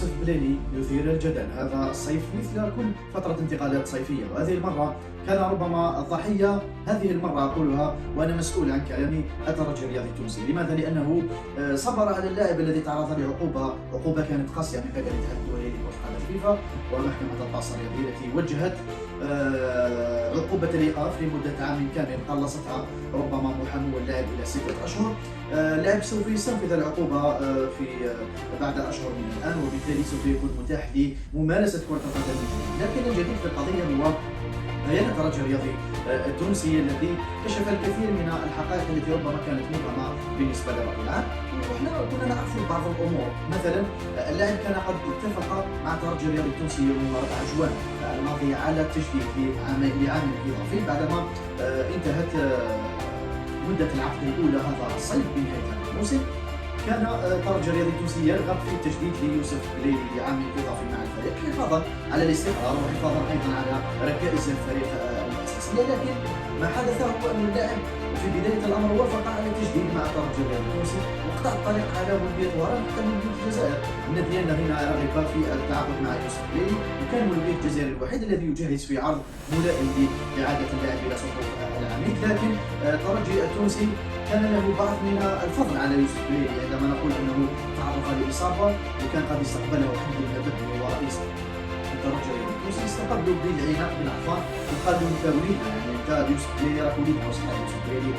يوسف بليلي يثير الجدل هذا الصيف مثل كل فترة انتقالات صيفية، وهذه المرة كان ربما الضحية. هذه المرة أقولها وأنا مسؤول عن كلامي الترجي الرياضي التونسي. لماذا؟ لأنه صبر على اللاعب الذي تعرض لعقوبة كانت قاسية من قبل الاتحاد الدولي لكرة القدم فيفا ومحكمة البعثة الرياضية التي وجهت عقوبة الإيقاف لمدة عام كامل قلصتها ربما محامو اللاعب إلى 6 أشهر. اللاعب سوف يستنفذ العقوبة في بعد أشهر من الآن، وبالتالي سوف يكون متاح لممارسة كرة القدم من جديد. لكن الجديد في القضية هو بيان الترجي الرياضي التونسي الذي كشف الكثير من الحقائق التي ربما كانت مبهمة بالنسبة للرأي العام. وإحنا كنا نعرف بعض الأمور، مثلا اللاعب كان قد اتفق مع الترجي الرياضي التونسي يوم 4 جوان الماضي على التجديد لعام إضافي بعدما انتهت مدة العقد الأولى هذا الصيف بنهاية هذا الموسم. كان الترجي الرياضي التونسي يرغب في التجديد ليوسف بليلي لعام اضافي مع الفريق حفاظا على الاستقرار وحفاظا ايضا على ركائز الفريق الاساسيه. لكن ما حدث هو ان اللاعب في بدايه الامر وافق على التجديد مع الترجي الرياضي التونسي وقطع الطريق على مولوديه وهران حتى مولوديه الجزائر. الناديان هنا رغب في التعاقد مع يوسف بليلي، وكان مولوديه الجزائر الوحيد الذي يجهز في عرض ملائم لاعاده اللاعب الى صفوف العميد. لكن الترجي التونسي كان له بعض من الفضل على يوسف بليلي عندما نقول انه تعرض لاصابه وكان قد استقبله حمد المدد وهو رئيس الترجي التونسي، استقبلوا بالعناء بالعفان وقال له انت وليدنا، يعني انت يوسف بليلي راك وليدنا. وصحيح يوسف بليلي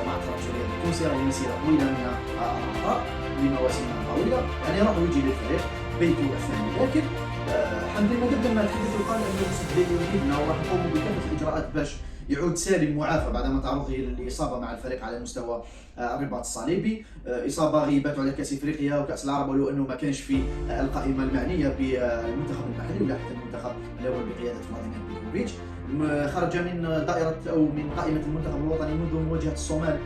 مع الترجي التونسي راه مسيره طويله من العطاء لمواسم طويله، يعني راح يجي للفريق بيته الثاني. لكن حمد المدد لما تحدث وقال ان يوسف بليلي وليدنا وراح نقوموا بكافه الاجراءات باش يعود سالم معافى بعدما تعرضه للإصابة مع الفريق على مستوى الرباط الصليبي، إصابة غيبته على كأس إفريقيا وكأس العرب، ولو أنه ما كانش في القائمة المعنية بالمنتخب المحلي ولا حتى المنتخب الأول بقيادة فلاديمير بيكوفيتش. خرج من دائرة أو من قائمة المنتخب الوطني منذ مواجهة الصومال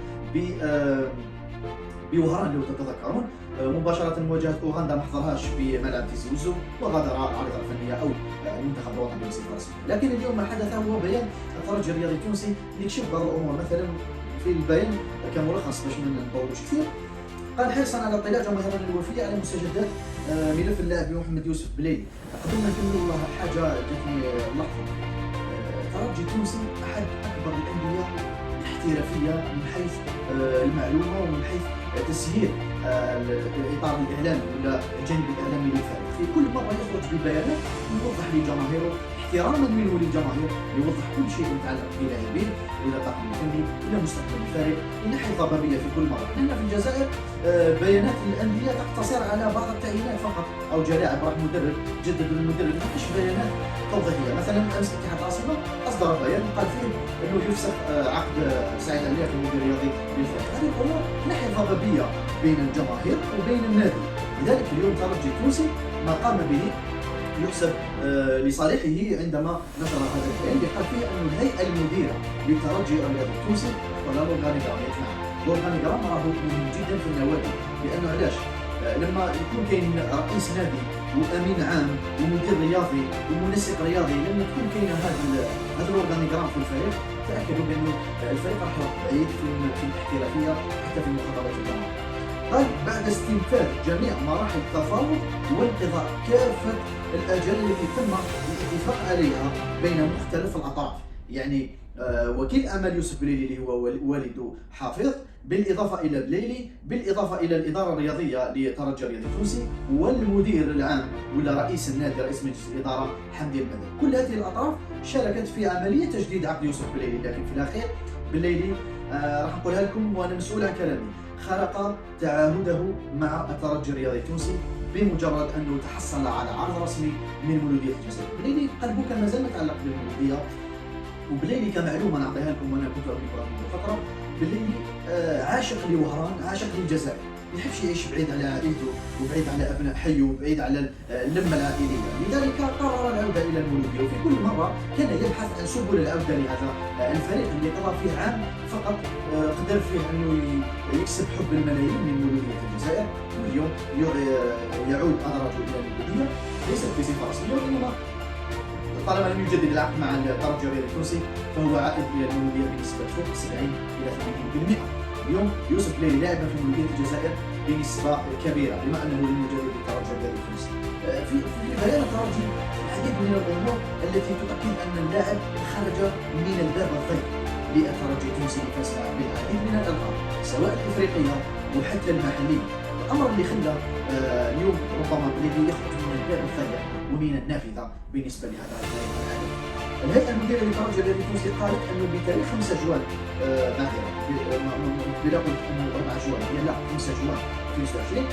بوهران لو تتذكرون. مباشرة مواجهة أوغندا ما حضرهاش في ملعب تيزي وزو وغادر العارضة الفنية أو المنتخب الوطني بصفة رسمية. لكن اليوم ما حدث هو بيان الترجي الرياضي التونسي ليكشف بعض الأمور. مثلا في البيان كملخص باش ما نطولوش كثير، قال حرصا على اطلاع جماهيرنا الوفية على مستجدات ملف اللاعب محمد يوسف بليلي. قبل ما نكملوا حاجة جاتني لحظة، الترجي التونسي أحد أكبر الأندية احترافية من حيث المعلومة ومن حيث تسهيل الاطار الاعلامي ولا الجانب الاعلامي للفريق. في كل مره يخرج ببيانات يوضح للجماهير احتراما منه للجماهير، يوضح كل شيء يتعلق بلاعبين الى طاقم الفني الى مستقبل الفريق الى حسابيه في كل مره. لان في الجزائر بيانات الانديه تقتصر على بعض التعيينات فقط، او جاء لاعب راح مدرب جدد للمدرب، ما فيش بيانات توضيحيه. مثلا امس اتحاد العاصمه اصدر بيان قال فيه انه يفسخ عقد سعيد عليا المدير الرياضي للفريق. هذه الامور ناحيه ضبابيه بين الجماهير وبين النادي. لذلك اليوم الترجي التونسي ما قام به يحسب لصالحه عندما نشر هذا البيان اللي قال فيه ان الهيئه المديره للترجي الرياضي التونسي ولا لورغانيغرام يجمع. لورغانيغرام راه مهم جدا في النوادي، لانه علاش؟ لما يكون كاين رئيس نادي وامين عام ومدير رياضي ومنسق رياضي، لما تكون كاينه هذا الاورغانيغرام في الفريق تاكدوا بان الفريق راح يروح بعيد في الاحترافيه حتى في المخاطرات الجماعيه. قال بعد استنفاذ جميع مراحل التفاوض وانقضاء كافه الاجال التي تم الاتفاق عليها بين مختلف الاطراف، يعني وكيل اعمال يوسف بليلي اللي هو والد حافظ، بالاضافه الى بليلي، بالاضافه الى الاداره الرياضيه للترجي الرياضي التونسي، والمدير العام ولا رئيس النادي رئيس مجلس الاداره حمدي المدد. كل هذه الاطراف شاركت في عمليه تجديد عقد يوسف بليلي، لكن في الاخير بليلي راح نقولها لكم وانا مسؤول عن كلامي، خرق تعهده مع الترجي الرياضي التونسي بمجرد انه تحصل على عرض رسمي من مولوديه الجزائر. بليلي قلبه كان مازال متعلق بالمولوديه، وبليلي كمعلومه نعطيها لكم وانا كنت اقول منذ فتره، بليلي عاشق لوهران، عاشق للجزائر، ما يحبش يعيش بعيد على عائلته وبعيد على ابناء حيه وبعيد على اللمه العائليه. لذلك قرر العوده الى المولوديه، وفي كل مره كان يبحث عن سبل العوده لهذا الفريق اللي قضى فيه عام فقط قدر فيه انه يكسب حب الملايين من مولوديه الجزائر. واليوم يعود ادرجه الى المولوديه ليست بصفه رسميه، وانما طالما لم يجدد العقد مع الترجي الرياضي التونسي فهو عائد الى المولوديه بنسبه فوق 70 الى 80%. اليوم يوسف بليلي لاعبا في مولوديه الجزائر بنسبه كبيره بما انه لم يجدد الترجي الرياضي التونسي. في بيان الترجي العديد من الامور التي تؤكد ان اللاعب خرج من الباب الضيق للترجي التونسي لفاز بالعديد من الالقاب سواء الافريقيه وحتى المحليه. الامر اللي خلى اليوم ربما بليدي يخرج من الباب الضيق ومن النافذه بالنسبه لهذا اللاعب. الهيئه المديره للترجي الرياضي التونسي قالت انه بتاريخ 5 جوان معذره بلا قلت انه 4 جوان هي لا 5 جوان في 2020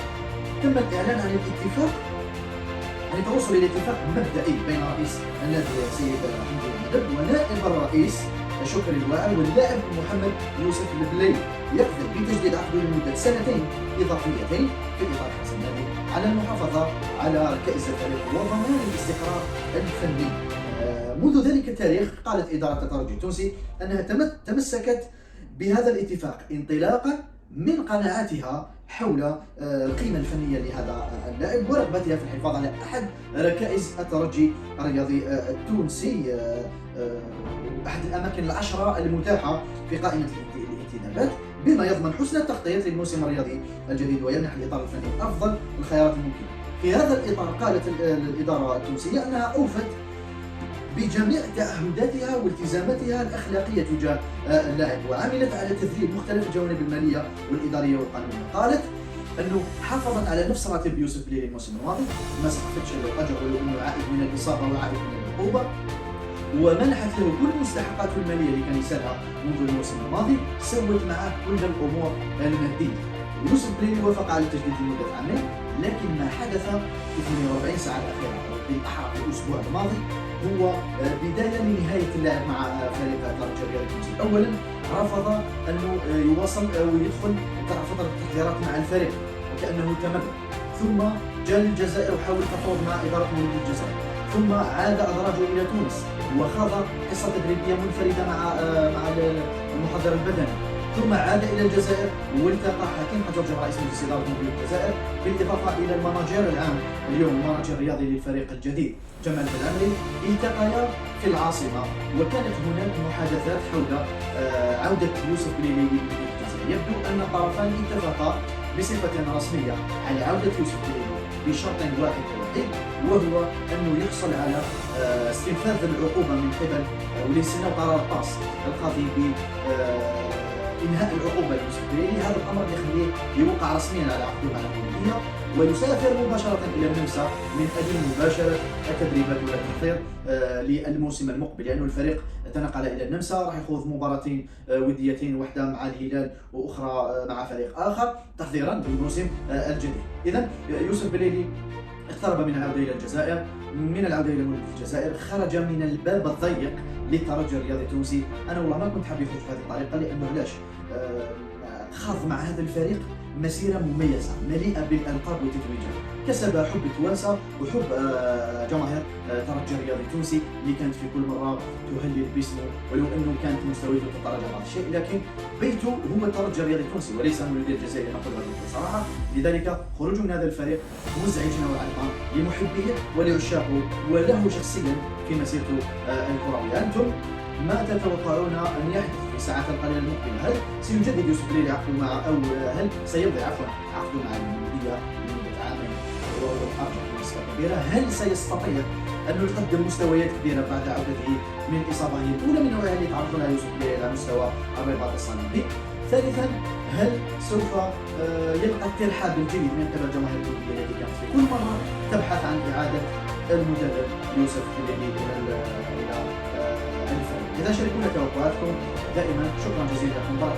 تم الاعلان عن الاتفاق عن التوصل الى اتفاق مبدئي بين رئيس النادي السيد حمدي المدب ونائب الرئيس شكري الواعر واللاعب محمد يوسف البليلي يقدر بتجديد عقده لمده 2 سنين اضافيتين في اطار حرص النادي على المحافظه على ركائز الفريق وضمان الاستقرار الفني. منذ ذلك التاريخ قالت اداره الترجي التونسي انها تمسكت بهذا الاتفاق انطلاقا من قناعاتها حول القيمة الفنية لهذا اللاعب ورغبتها في الحفاظ على أحد ركائز الترجي الرياضي التونسي، أحد الأماكن ال10 المتاحة في قائمة الانتدابات، بما يضمن حسن التغطية للموسم الرياضي الجديد ويمنح الإطار الفني أفضل الخيارات الممكنة. في هذا الإطار قالت الإدارة التونسية أنها أوفت بجميع تعهداتها والتزاماتها الأخلاقية تجاه اللاعب وعملت على تذليل مختلف الجوانب المالية والإدارية والقانونية. قالت أنه حافظت على نفس راتب يوسف بليلي الموسم الماضي، ما سقطتش الأجر ولو أنه عائد من الإصابة وعائد من العقوبة، ومنحت له كل مستحقاته المالية اللي كان يسالها منذ الموسم الماضي، سوت معه كل الأمور المادية. يوسف بليلي وافق على التجديد لمدة عامين، لكن ما حدث في 48 ساعة الأخيرة بالأحرى في الأسبوع الماضي هو بداية لنهاية اللاعب مع فريق الترجي الرياضي التونسي. أولا رفض أنه يواصل أو يدخل فترة التحضيرات مع الفريق وكأنه تمرد، ثم جاء للجزائر وحاول التفاوض مع إدارة مولودية الجزائر، ثم عاد أدراجه إلى تونس وخاض قصة تدريبية منفردة مع المحضر البدني، ثم عاد إلى الجزائر والتقى حكيم حجر رئيس مجلس إدارة مولودية الجزائر، بالإضافة إلى المانجر العام اليوم المانجر الرياضي للفريق الجديد جمال بلعمري، التقيا في العاصمة وكانت هناك محادثات حول عودة يوسف بليلي لمولودية الجزائر. يبدو أن الطرفان اتفقا بصفة رسمية على عودة يوسف بليلي بشرط واحد ووحيد، وهو أنه يحصل على استنفاذ العقوبة من قبل وليسنا قرار باس القاضي بإنهاء العقوبة ليوسف بليلي. هذا الأمر يخليه يوقع رسميا على عقده مع المولودية ويسافر مباشرة إلى النمسا من أجل مباشرة التدريبات والتحضير للموسم المقبل، لأنه الفريق تنقل إلى النمسا، راح يخوض مباراتين وديتين، واحدة مع الهلال وأخرى مع فريق آخر تحضيرا للموسم الجديد. إذن يوسف بليلي اقترب من العودة إلى الجزائر، من العودة إلى مولودية الجزائر، خرج من الباب الضيق للترجي الرياضي التونسي. أنا والله ما كنت حاب يخرج بهذه الطريقة، لأنه علاش خاض مع هذا الفريق مسيرة مميزة مليئة بالألقاب والتتويجات، كسب حب التوانسة وحب جماهير الترجي الرياضي التونسي اللي كانت في كل مرة تهلل باسمه، ولو أنه كانت مستوياته تتراجع بعض الشيء، لكن بيته هو الترجي الرياضي التونسي وليس مولودية الجزائر نقول بصراحة. لذلك خروجه من هذا الفريق مزعج نوعا ما لمحبيه ولعشاقه وله شخصيا في مسيرته الكروية. أنتم ما تتوقعون أن يحدث في الساعات القليلة المقبلة؟ هل سيجدد يوسف بليلي عقده مع أو هل سيمضي عقده مع المولودية لمدة عامين وأرجع بنسبة كبيرة؟ هل سيستطيع أن يقدم مستويات كبيرة بعد عودته من إصابة هي الأولى من نوعها اللي تعرض لها يوسف بليلي على مستوى الرباط الصليبي؟ ثالثا هل سوف يلقى الترحاب الجيد من قبل جماهير المولودية التي كانت في كل مرة تبحث عن إعادة المدرب يوسف بليلي إلى الفريق؟ إذا شاركونا توقعاتكم دائما، شكرا جزيلا لكم، بارك